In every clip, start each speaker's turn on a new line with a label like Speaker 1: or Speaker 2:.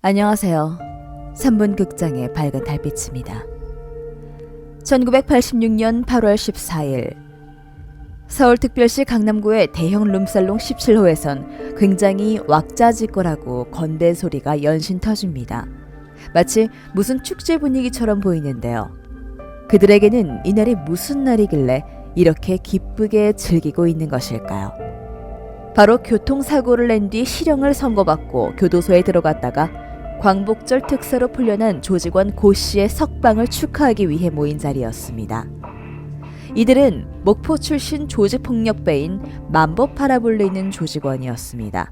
Speaker 1: 안녕하세요. 3분 극장의 밝은 달빛입니다. 1986년 8월 14일 서울특별시 강남구의 대형 룸살롱 17호에선 굉장히 왁자지껄하고 건대 소리가 연신 터집니다. 마치 무슨 축제 분위기처럼 보이는데요. 그들에게는 이날이 무슨 날이길래 이렇게 기쁘게 즐기고 있는 것일까요? 바로 교통사고를 낸 뒤 실형을 선고받고 교도소에 들어갔다가 광복절 특사로 풀려난 조직원 고 씨의 석방을 축하하기 위해 모인 자리였습니다. 이들은 목포 출신 조직폭력배인 만보파라 불리는 조직원이었습니다.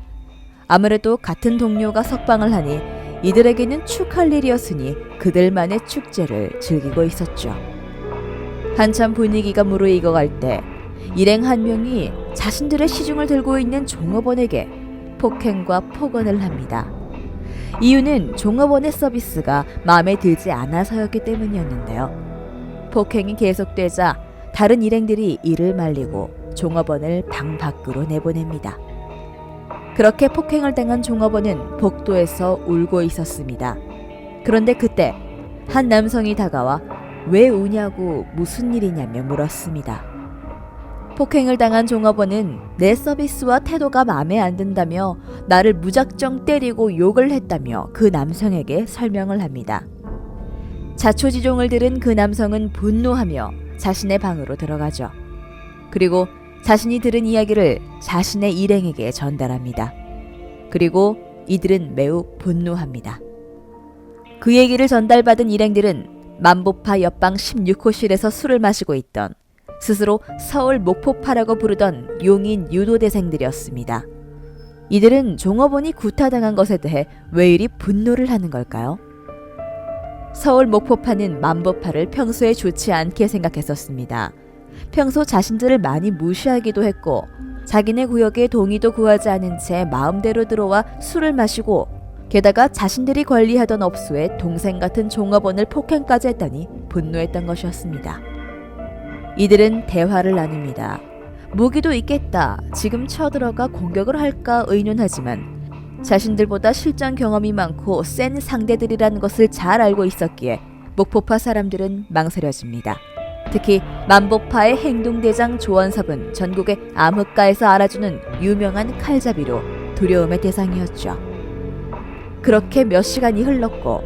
Speaker 1: 아무래도 같은 동료가 석방을 하니 이들에게는 축할 일이었으니 그들만의 축제를 즐기고 있었죠. 한참 분위기가 무르익어갈 때 일행 한 명이 자신들의 시중을 들고 있는 종업원에게 폭행과 폭언을 합니다. 이유는 종업원의 서비스가 마음에 들지 않아서였기 때문이었는데요. 폭행이 계속되자 다른 일행들이 이를 말리고 종업원을 방 밖으로 내보냅니다. 그렇게 폭행을 당한 종업원은 복도에서 울고 있었습니다. 그런데 그때 한 남성이 다가와 왜 우냐고 무슨 일이냐며 물었습니다. 폭행을 당한 종업원은 내 서비스와 태도가 마음에 안 든다며 나를 무작정 때리고 욕을 했다며 그 남성에게 설명을 합니다. 자초지종을 들은 그 남성은 분노하며 자신의 방으로 들어가죠. 그리고 자신이 들은 이야기를 자신의 일행에게 전달합니다. 그리고 이들은 매우 분노합니다. 그 얘기를 전달받은 일행들은 만보파 옆방 16호실에서 술을 마시고 있던 스스로 서울 목포파라고 부르던 용인 유도대생들이었습니다. 이들은 종업원이 구타당한 것에 대해 왜 이리 분노를 하는 걸까요? 서울 목포파는 만보파를 평소에 좋지 않게 생각했었습니다. 평소 자신들을 많이 무시하기도 했고 자기네 구역에 동의도 구하지 않은 채 마음대로 들어와 술을 마시고 게다가 자신들이 관리하던 업소에 동생 같은 종업원을 폭행까지 했다니 분노했던 것이었습니다. 이들은 대화를 나눕니다. 무기도 있겠다. 지금 쳐들어가 공격을 할까 의논하지만 자신들보다 실전 경험이 많고 센 상대들이라는 것을 잘 알고 있었기에 목포파 사람들은 망설여집니다. 특히 만보파의 행동대장 조원섭은 전국의 암흑가에서 알아주는 유명한 칼잡이로 두려움의 대상이었죠. 그렇게 몇 시간이 흘렀고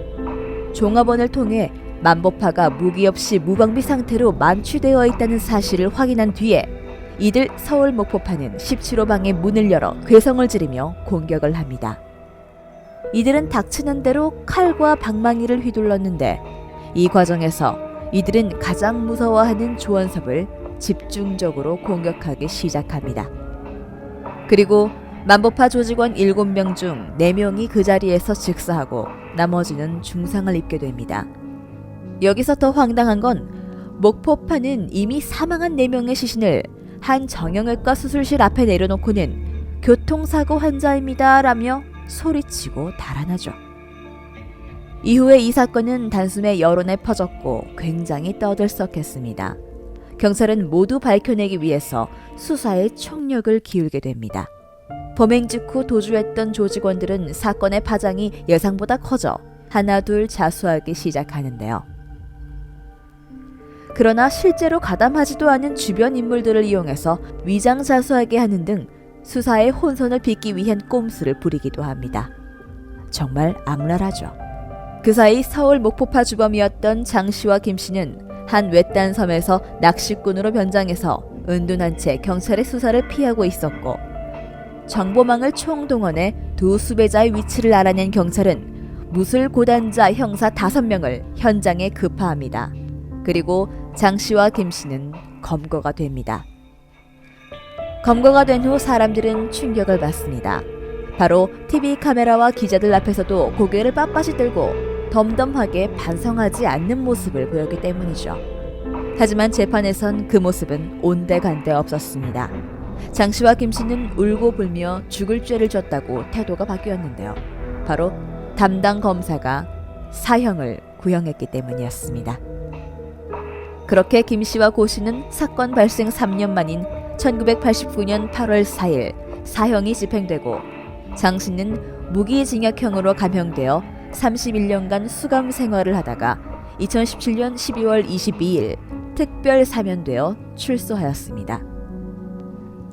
Speaker 1: 종업원을 통해 만보파가 무기 없이 무방비 상태로 만취되어 있다는 사실을 확인한 뒤에 이들 서울 목포파는 17호 방의 문을 열어 괴성을 지르며 공격을 합니다. 이들은 닥치는 대로 칼과 방망이를 휘둘렀는데 이 과정에서 이들은 가장 무서워하는 조원섭을 집중적으로 공격하기 시작합니다. 그리고 만보파 조직원 7명 중 4명이 그 자리에서 즉사하고 나머지는 중상을 입게 됩니다. 여기서 더 황당한 건 목포파는 이미 사망한 4명의 시신을 한 정형외과 수술실 앞에 내려놓고는 교통사고 환자입니다 라며 소리치고 달아나죠. 이후에 이 사건은 단숨에 여론에 퍼졌고 굉장히 떠들썩했습니다. 경찰은 모두 밝혀내기 위해서 수사에 총력을 기울게 됩니다. 범행 직후 도주했던 조직원들은 사건의 파장이 예상보다 커져 하나둘 자수하기 시작하는데요. 그러나 실제로 가담하지도 않은 주변 인물들을 이용해서 위장 자수하게 하는 등 수사의 혼선을 빚기 위한 꼼수를 부리기도 합니다. 정말 악랄하죠. 그 사이 서울 목포파 주범이었던 장 씨와 김 씨는 한 외딴 섬에서 낚시꾼으로 변장해서 은둔한 채 경찰의 수사를 피하고 있었고 정보망을 총동원해 두 수배자의 위치를 알아낸 경찰은 무술 고단자 형사 5명을 현장에 급파합니다. 그리고 장 씨와 김 씨는 검거가 됩니다. 검거가 된 후 사람들은 충격을 받습니다. 바로 TV 카메라와 기자들 앞에서도 고개를 빳빳이 들고 덤덤하게 반성하지 않는 모습을 보였기 때문이죠. 하지만 재판에선 그 모습은 온데간데 없었습니다. 장 씨와 김 씨는 울고 불며 죽을 죄를 졌다고 태도가 바뀌었는데요. 바로 담당 검사가 사형을 구형했기 때문이었습니다. 그렇게 김 씨와 고 씨는 사건 발생 3년 만인 1989년 8월 4일 사형이 집행되고 장 씨는 무기징역형으로 감형되어 31년간 수감 생활을 하다가 2017년 12월 22일 특별 사면되어 출소하였습니다.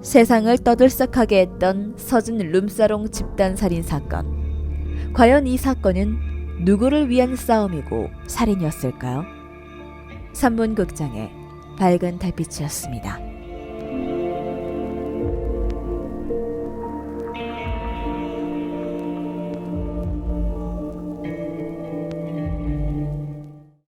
Speaker 1: 세상을 떠들썩하게 했던 서진 룸사롱 집단 살인 사건. 과연 이 사건은 누구를 위한 싸움이고 살인이었을까요? 3분 극장의 밝은 달빛이었습니다.